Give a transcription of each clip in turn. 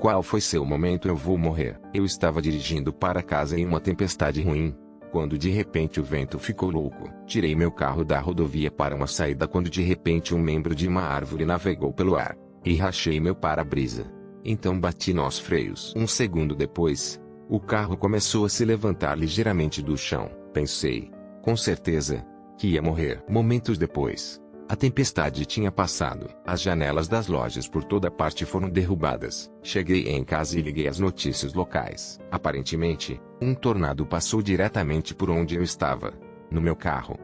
Qual foi seu momento? Eu vou morrer. Eu estava dirigindo para casa em uma tempestade ruim, quando de repente o vento ficou louco. Tirei meu carro da rodovia para uma saída quando de repente um membro de uma árvore navegou pelo ar, e rachei meu para-brisa. Então bati nos freios. Um segundo depois, o carro começou a se levantar ligeiramente do chão. Pensei, com certeza, que ia morrer. Momentos depois, a tempestade tinha passado. As janelas das lojas por toda parte foram derrubadas. Cheguei em casa e liguei as notícias locais. Aparentemente, um tornado passou diretamente por onde eu estava, no meu carro.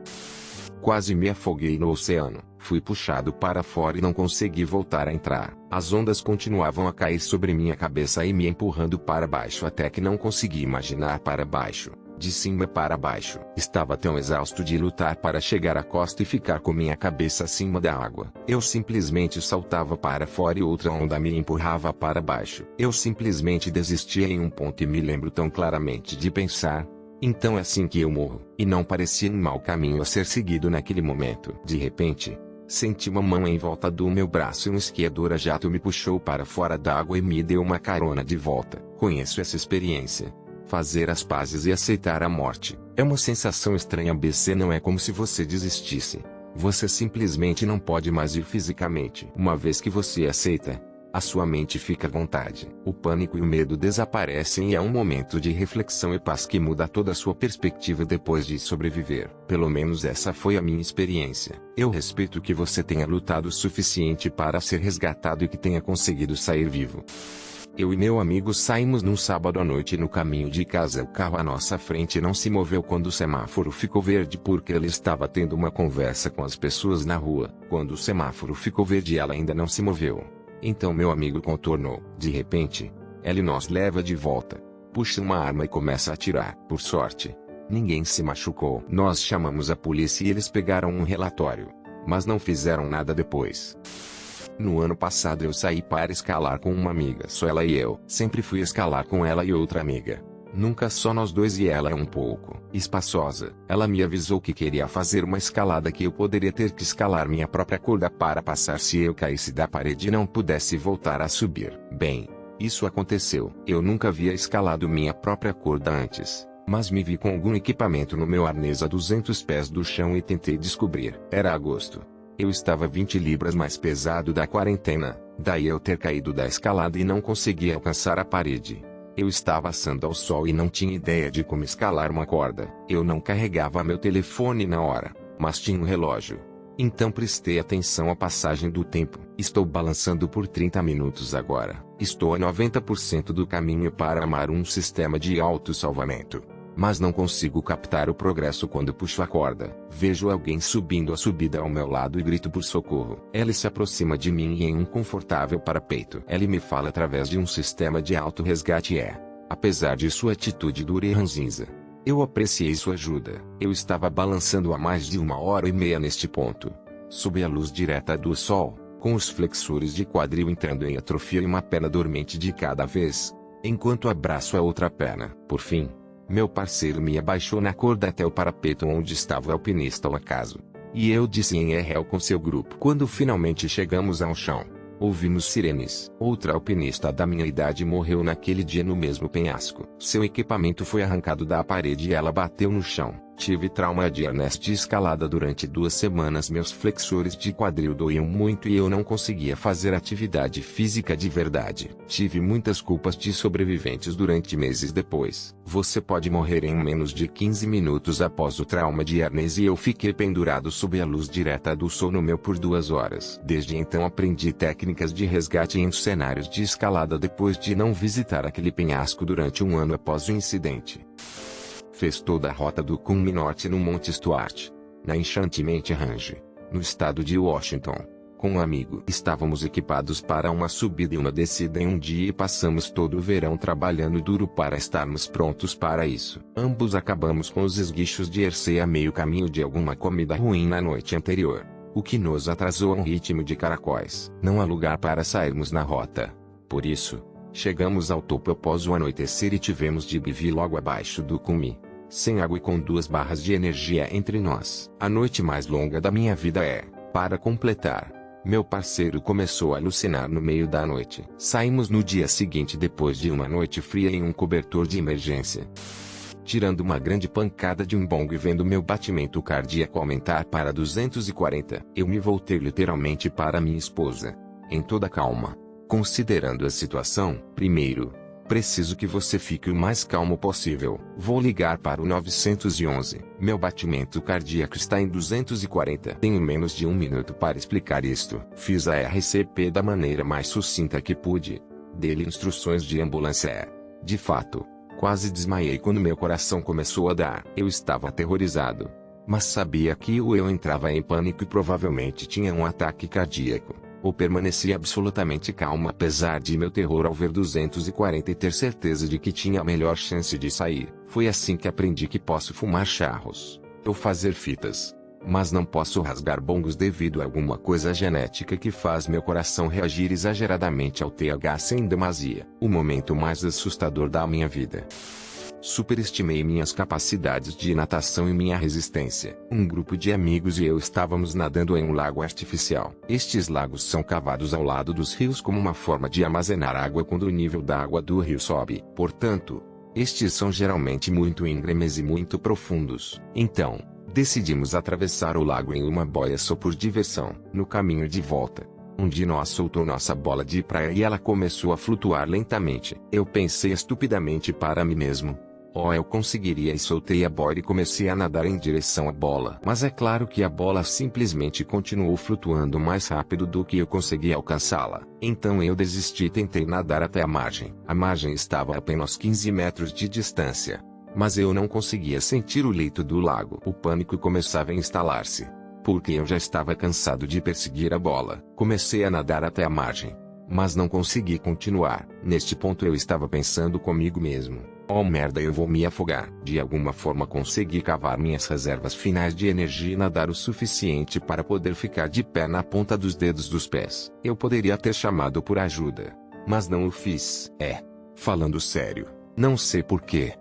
Quase me afoguei no oceano. Fui puxado para fora e não consegui voltar a entrar. As ondas continuavam a cair sobre minha cabeça e me empurrando para baixo até que não consegui imaginar para baixo. De cima para baixo. Estava tão exausto de lutar para chegar à costa e ficar com minha cabeça acima da água. Eu simplesmente saltava para fora e outra onda me empurrava para baixo. Eu simplesmente desistia em um ponto e me lembro tão claramente de pensar, então é assim que eu morro. E não parecia um mau caminho a ser seguido naquele momento. De repente, senti uma mão em volta do meu braço e um esquiador a jato me puxou para fora d'água e me deu uma carona de volta. Conheço essa experiência. Fazer as pazes e aceitar a morte é uma sensação estranha. BC não é como se você desistisse. Você simplesmente não pode mais ir fisicamente. Uma vez que você aceita, a sua mente fica à vontade. O pânico e o medo desaparecem e é um momento de reflexão e paz que muda toda a sua perspectiva depois de sobreviver. Pelo menos essa foi a minha experiência. Eu respeito que você tenha lutado o suficiente para ser resgatado e que tenha conseguido sair vivo. Eu e meu amigo saímos num sábado à noite no caminho de casa. O carro à nossa frente não se moveu quando o semáforo ficou verde porque ele estava tendo uma conversa com as pessoas na rua. Quando o semáforo ficou verde ela ainda não se moveu. Então meu amigo contornou. De repente, ele nos leva de volta, puxa uma arma e começa a atirar. Por sorte, ninguém se machucou. Nós chamamos a polícia e eles pegaram um relatório, mas não fizeram nada depois. No ano passado eu saí para escalar com uma amiga. Só ela e eu. Sempre fui escalar com ela e outra amiga. Nunca só nós dois e ela é um pouco espaçosa. Ela me avisou que queria fazer uma escalada que eu poderia ter que escalar minha própria corda para passar se eu caísse da parede e não pudesse voltar a subir. Bem, isso aconteceu. Eu nunca havia escalado minha própria corda antes, mas me vi com algum equipamento no meu arnês a 200 pés do chão e tentei descobrir. Era agosto. Eu estava 20 libras mais pesado da quarentena, daí eu ter caído da escalada e não conseguia alcançar a parede. Eu estava assando ao sol e não tinha ideia de como escalar uma corda. Eu não carregava meu telefone na hora, mas tinha um relógio. Então prestei atenção à passagem do tempo. Estou balançando por 30 minutos agora. Estou a 90% do caminho para amar um sistema de autossalvamento. Mas não consigo captar o progresso quando puxo a corda. Vejo alguém subindo a subida ao meu lado e grito por socorro. Ele se aproxima de mim e em um confortável parapeito. Ele me fala através de um sistema de auto-resgate apesar de sua atitude dura e ranzinza, eu apreciei sua ajuda. Eu estava balançando há mais de 1h30 neste ponto, sob a luz direta do sol, com os flexores de quadril entrando em atrofia e uma perna dormente de cada vez, enquanto abraço a outra perna. Por fim, meu parceiro me abaixou na corda até o parapeito onde estava o alpinista ao acaso, e eu disse em RL com seu grupo. Quando finalmente chegamos ao chão, ouvimos sirenes. Outra alpinista da minha idade morreu naquele dia no mesmo penhasco. Seu equipamento foi arrancado da parede e ela bateu no chão. Tive trauma de arnés de escalada durante 2 semanas. Meus flexores de quadril doíam muito e eu não conseguia fazer atividade física de verdade. Tive muitas culpas de sobreviventes durante meses depois. Você pode morrer em menos de 15 minutos após o trauma de arnés e eu fiquei pendurado sob a luz direta do sol no meu por 2 horas. Desde então aprendi técnicas de resgate em cenários de escalada depois de não visitar aquele penhasco durante 1 ano após o incidente. Fez toda a rota do cume norte no Monte Stuart, na Enchantment Range, no estado de Washington, com um amigo. Estávamos equipados para uma subida e uma descida em um dia e passamos todo o verão trabalhando duro para estarmos prontos para isso. Ambos acabamos com os esguichos de Hershey a meio caminho de alguma comida ruim na noite anterior, o que nos atrasou a um ritmo de caracóis. Não há lugar para sairmos na rota. Por isso, chegamos ao topo após o anoitecer e tivemos de bivir logo abaixo do cume, sem água e com 2 barras de energia entre nós. A noite mais longa da minha vida para completar, Meu parceiro começou a alucinar no meio da noite. Saímos no dia seguinte depois de uma noite fria em um cobertor de emergência. Tirando uma grande pancada de um bong e vendo meu batimento cardíaco aumentar para 240, eu me voltei literalmente para minha esposa. Em toda calma. Considerando a situação, primeiro, preciso que você fique o mais calmo possível. Vou ligar para o 911. Meu batimento cardíaco está em 240. Tenho menos de um minuto para explicar isto. Fiz a RCP da maneira mais sucinta que pude. Dei-lhe instruções de ambulância. De fato, quase desmaiei quando meu coração começou a dar. Eu estava aterrorizado. Mas sabia que eu entrava em pânico e provavelmente tinha um ataque cardíaco. Ou permaneci absolutamente calmo apesar de meu terror ao ver 240 e ter certeza de que tinha a melhor chance de sair. Foi assim que aprendi que posso fumar charros, ou fazer fitas, mas não posso rasgar bongos devido a alguma coisa genética que faz meu coração reagir exageradamente ao THC em demasia. O momento mais assustador da minha vida. Superestimei minhas capacidades de natação e minha resistência. Um grupo de amigos e eu estávamos nadando em um lago artificial. Estes lagos são cavados ao lado dos rios como uma forma de armazenar água quando o nível da água do rio sobe. Portanto, estes são geralmente muito íngremes e muito profundos. Então, decidimos atravessar o lago em uma boia só por diversão. No caminho de volta, um de nós soltou nossa bola de praia e ela começou a flutuar lentamente. Eu pensei estupidamente para mim mesmo: oh, eu conseguiria, e soltei a boia e comecei a nadar em direção à bola. Mas é claro que a bola simplesmente continuou flutuando mais rápido do que eu conseguia alcançá-la. Então eu desisti e tentei nadar até a margem. A margem estava a apenas 15 metros de distância. Mas eu não conseguia sentir o leito do lago. O pânico começava a instalar-se. Porque eu já estava cansado de perseguir a bola. Comecei a nadar até a margem. Mas não consegui continuar. Neste ponto eu estava pensando comigo mesmo: oh merda, eu vou me afogar. De alguma forma consegui cavar minhas reservas finais de energia e nadar o suficiente para poder ficar de pé na ponta dos dedos dos pés. Eu poderia ter chamado por ajuda, mas não o fiz. Falando sério, não sei porquê.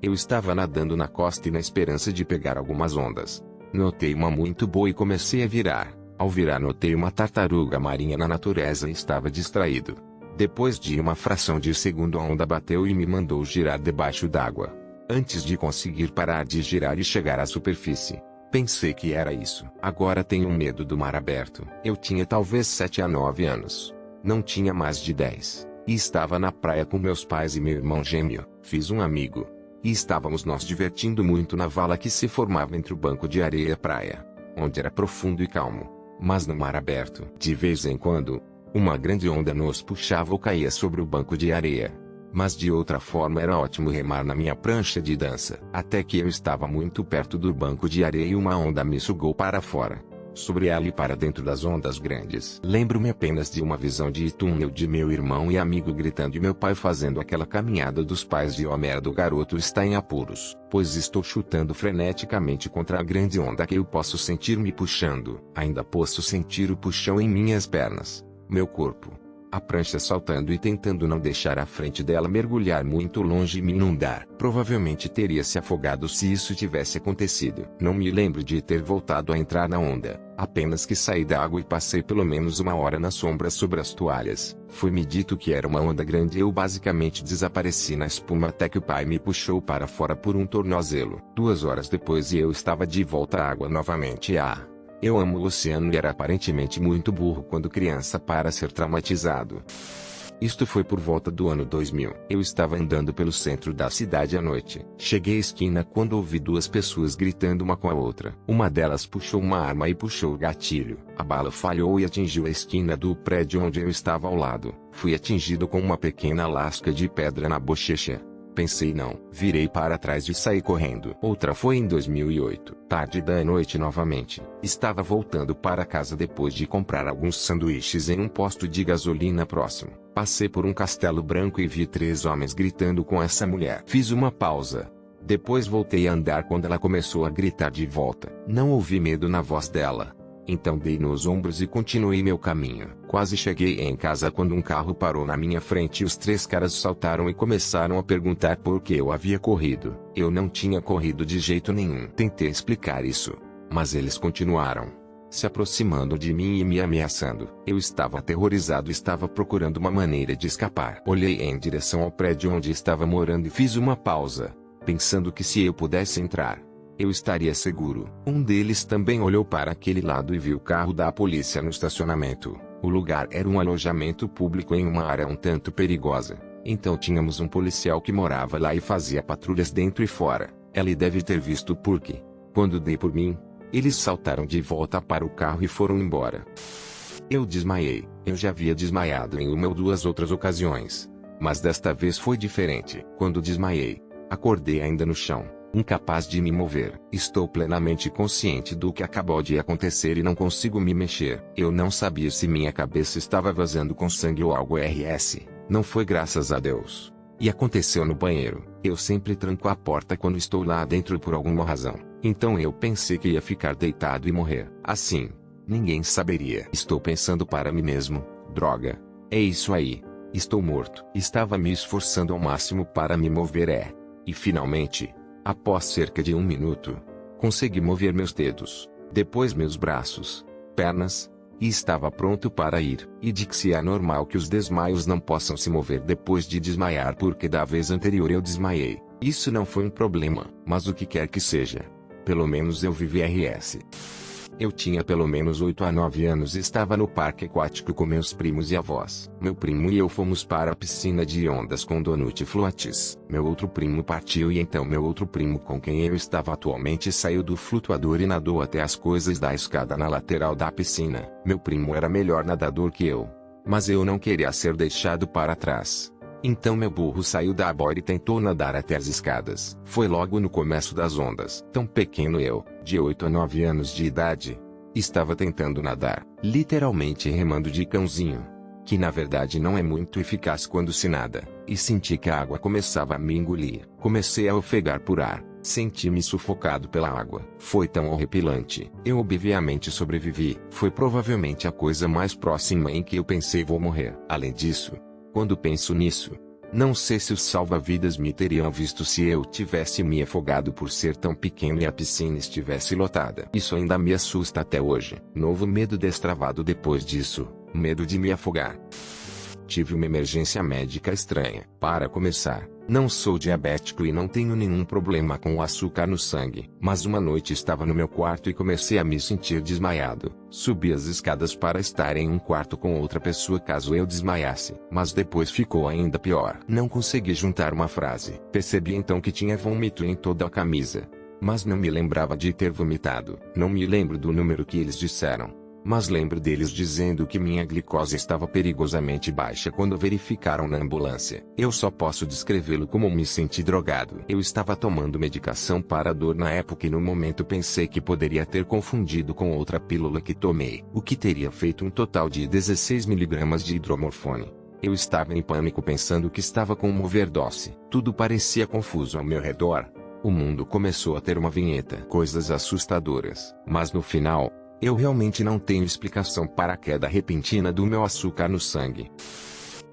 Eu estava nadando na costa e na esperança de pegar algumas ondas. Notei uma muito boa e comecei a virar. Ao virar notei uma tartaruga marinha na natureza e estava distraído. Depois de uma fração de segundo a onda bateu e me mandou girar debaixo d'água. Antes de conseguir parar de girar e chegar à superfície, pensei que era isso. Agora tenho medo do mar aberto. Eu tinha talvez 7 a 9 anos. Não tinha mais de 10. E estava na praia com meus pais e meu irmão gêmeo. Fiz um amigo. E estávamos nos divertindo muito na vala que se formava entre o banco de areia e a praia, onde era profundo e calmo. Mas no mar aberto, de vez em quando, uma grande onda nos puxava ou caía sobre o banco de areia. Mas de outra forma era ótimo remar na minha prancha de dança. Até que eu estava muito perto do banco de areia e uma onda me sugou para fora, sobre ela e para dentro das ondas grandes. Lembro-me apenas de uma visão de túnel de meu irmão e amigo gritando e meu pai fazendo aquela caminhada dos pais de Homer do garoto está em apuros, pois estou chutando freneticamente contra a grande onda que eu posso sentir me puxando. Ainda posso sentir o puxão em minhas pernas, meu corpo, a prancha saltando e tentando não deixar a frente dela mergulhar muito longe e me inundar. Provavelmente teria se afogado se isso tivesse acontecido. Não me lembro de ter voltado a entrar na onda, apenas que saí da água e passei pelo menos uma hora na sombra sobre as toalhas. Foi-me dito que era uma onda grande e eu basicamente desapareci na espuma até que o pai me puxou para fora por um tornozelo. 2 horas depois e eu estava de volta à água novamente. Eu amo o oceano e era aparentemente muito burro quando criança para ser traumatizado. Isto foi por volta do ano 2000. Eu estava andando pelo centro da cidade à noite. Cheguei à esquina quando ouvi 2 pessoas gritando uma com a outra. Uma delas puxou uma arma e puxou o gatilho. A bala falhou e atingiu a esquina do prédio onde eu estava ao lado. Fui atingido com uma pequena lasca de pedra na bochecha. Pensei não. Virei para trás e saí correndo. Outra foi em 2008. Tarde da noite novamente. Estava voltando para casa depois de comprar alguns sanduíches em um posto de gasolina próximo. Passei por um castelo branco e vi 3 homens gritando com essa mulher. Fiz uma pausa. Depois voltei a andar quando ela começou a gritar de volta. Não ouvi medo na voz dela. Então dei nos ombros e continuei meu caminho. Quase cheguei em casa quando um carro parou na minha frente e os 3 caras saltaram e começaram a perguntar por que eu havia corrido. Eu não tinha corrido de jeito nenhum. Tentei explicar isso, mas eles continuaram. se aproximando de mim e me ameaçando. Eu estava aterrorizado e estava procurando uma maneira de escapar. Olhei em direção ao prédio onde estava morando e fiz uma pausa, pensando que se eu pudesse entrar, eu estaria seguro. Um deles também olhou para aquele lado e viu o carro da polícia no estacionamento. O lugar era um alojamento público em uma área um tanto perigosa. Então tínhamos um policial que morava lá e fazia patrulhas dentro e fora. Ele deve ter visto porque, quando dei por mim, eles saltaram de volta para o carro e foram embora. Eu desmaiei. Eu já havia desmaiado em uma ou duas outras ocasiões, mas desta vez foi diferente. Quando desmaiei, acordei ainda no chão, incapaz de me mover. Estou plenamente consciente do que acabou de acontecer e não consigo me mexer. Eu não sabia se minha cabeça estava vazando com sangue ou algo. Não foi, graças a Deus. E aconteceu no banheiro. Eu sempre tranco a porta quando estou lá dentro por alguma razão. Então eu pensei que ia ficar deitado e morrer. Assim, ninguém saberia. Estou pensando para mim mesmo, droga. É isso aí. Estou morto. Estava me esforçando ao máximo para me mover. E finalmente, após cerca de 1 minuto, consegui mover meus dedos, depois meus braços, pernas, e estava pronto para ir. E de que é normal que os desmaios não possam se mover depois de desmaiar porque da vez anterior eu desmaiei. Isso não foi um problema, mas o que quer que seja, pelo menos eu vivi. Eu tinha pelo menos 8 a 9 anos e estava no parque aquático com meus primos e avós. Meu primo e eu fomos para a piscina de ondas com Donut Floates. Meu outro primo partiu e então meu outro primo com quem eu estava atualmente saiu do flutuador e nadou até as coisas da escada na lateral da piscina. Meu primo era melhor nadador que eu, mas eu não queria ser deixado para trás. Então meu burro saiu da boia e tentou nadar até as escadas. Foi logo no começo das ondas. Tão pequeno eu, de 8 a 9 anos de idade, estava tentando nadar, literalmente remando de cãozinho, que na verdade não é muito eficaz quando se nada, e senti que a água começava a me engolir. Comecei a ofegar por ar, senti-me sufocado pela água. Foi tão horripilante. Eu obviamente sobrevivi. Foi provavelmente a coisa mais próxima em que eu pensei vou morrer. Além disso, quando penso nisso, não sei se os salva-vidas me teriam visto se eu tivesse me afogado por ser tão pequeno e a piscina estivesse lotada. Isso ainda me assusta até hoje. Novo medo destravado depois disso, medo de me afogar. Tive uma emergência médica estranha. Para começar, não sou diabético e não tenho nenhum problema com o açúcar no sangue. Mas uma noite estava no meu quarto e comecei a me sentir desmaiado. Subi as escadas para estar em um quarto com outra pessoa caso eu desmaiasse. Mas depois ficou ainda pior. Não consegui juntar uma frase. Percebi então que tinha vômito em toda a camisa, mas não me lembrava de ter vomitado. Não me lembro do número que eles disseram, mas lembro deles dizendo que minha glicose estava perigosamente baixa quando verificaram na ambulância. Eu só posso descrevê-lo como me senti drogado. Eu estava tomando medicação para a dor na época e no momento pensei que poderia ter confundido com outra pílula que tomei, o que teria feito um total de 16 mg de hidromorfone. Eu estava em pânico pensando que estava com uma overdose. Tudo parecia confuso ao meu redor. O mundo começou a ter uma vinheta. Coisas assustadoras. Mas no final, eu realmente não tenho explicação para a queda repentina do meu açúcar no sangue.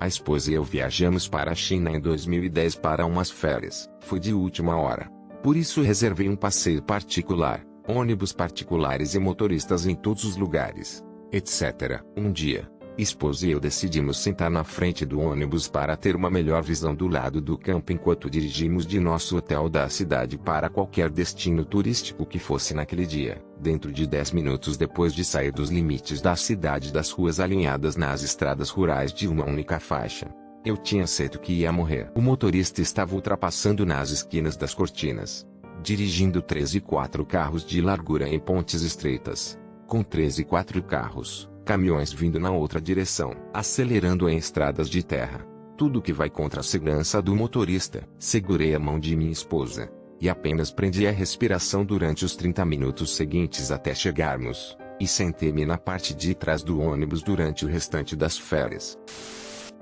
A esposa e eu viajamos para a China em 2010 para umas férias. Foi de última hora. Por isso reservei um passeio particular, ônibus particulares e motoristas em todos os lugares, etc. Um dia, esposa e eu decidimos sentar na frente do ônibus para ter uma melhor visão do lado do campo enquanto dirigimos de nosso hotel da cidade para qualquer destino turístico que fosse naquele dia. Dentro de 10 minutos depois de sair dos limites da cidade das ruas alinhadas nas estradas rurais de uma única faixa, eu tinha certo que ia morrer. O motorista estava ultrapassando nas esquinas das cortinas, dirigindo 3 e 4 carros de largura em pontes estreitas, com 3 e 4 carros. Caminhões vindo na outra direção, acelerando em estradas de terra. Tudo que vai contra a segurança do motorista. Segurei a mão de minha esposa, e apenas prendi a respiração durante os 30 minutos seguintes até chegarmos, e sentei-me na parte de trás do ônibus durante o restante das férias.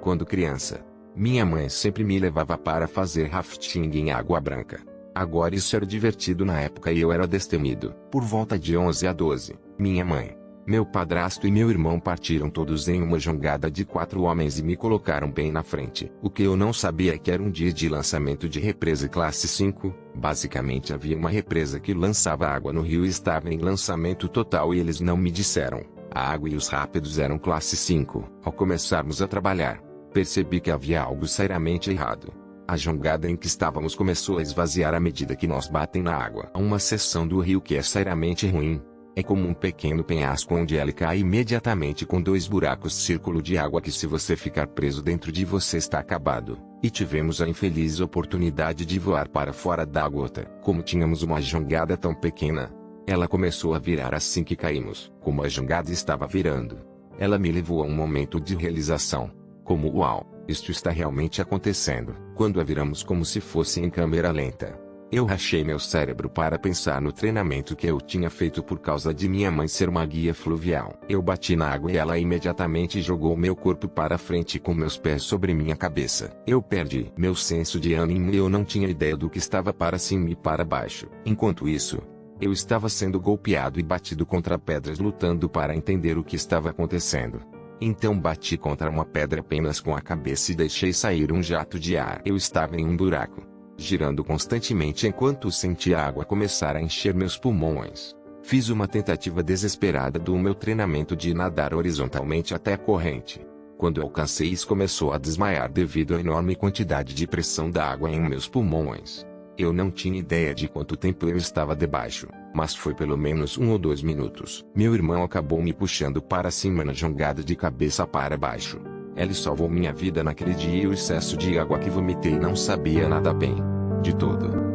Quando criança, minha mãe sempre me levava para fazer rafting em Água Branca. Agora isso era divertido na época e eu era destemido. Por volta de 11 a 12, minha mãe Meu padrasto e meu irmão partiram todos em uma jangada de 4 homens e me colocaram bem na frente. O que eu não sabia é que era um dia de lançamento de represa classe 5. Basicamente havia uma represa que lançava água no rio e estava em lançamento total e eles não me disseram. A água e os rápidos eram classe 5. Ao começarmos a trabalhar, percebi que havia algo seriamente errado. A jangada em que estávamos começou a esvaziar à medida que nós batem na água. Há uma seção do rio que é seriamente ruim. É como um pequeno penhasco onde ela cai imediatamente com 2 buracos círculo de água que se você ficar preso dentro de você está acabado. E tivemos a infeliz oportunidade de voar para fora da gota. Como tínhamos uma jangada tão pequena, ela começou a virar assim que caímos. Como a jangada estava virando, ela me levou a um momento de realização. Como uau, isto está realmente acontecendo. Quando a viramos como se fosse em câmera lenta, eu rachei meu cérebro para pensar no treinamento que eu tinha feito por causa de minha mãe ser uma guia fluvial. Eu bati na água e ela imediatamente jogou meu corpo para frente com meus pés sobre minha cabeça. Eu perdi meu senso de ânimo e eu não tinha ideia do que estava para cima e para baixo. Enquanto isso, eu estava sendo golpeado e batido contra pedras lutando para entender o que estava acontecendo. Então bati contra uma pedra apenas com a cabeça e deixei sair um jato de ar. Eu estava em um buraco, girando constantemente enquanto senti a água começar a encher meus pulmões. Fiz uma tentativa desesperada do meu treinamento de nadar horizontalmente até a corrente. Quando alcancei isso começou a desmaiar devido à enorme quantidade de pressão da água em meus pulmões. Eu não tinha ideia de quanto tempo eu estava debaixo, mas foi pelo menos 1 ou 2 minutos. Meu irmão acabou me puxando para cima na jangada de cabeça para baixo. Ele salvou minha vida naquele dia e o excesso de água que vomitei não sabia nada bem. De todo.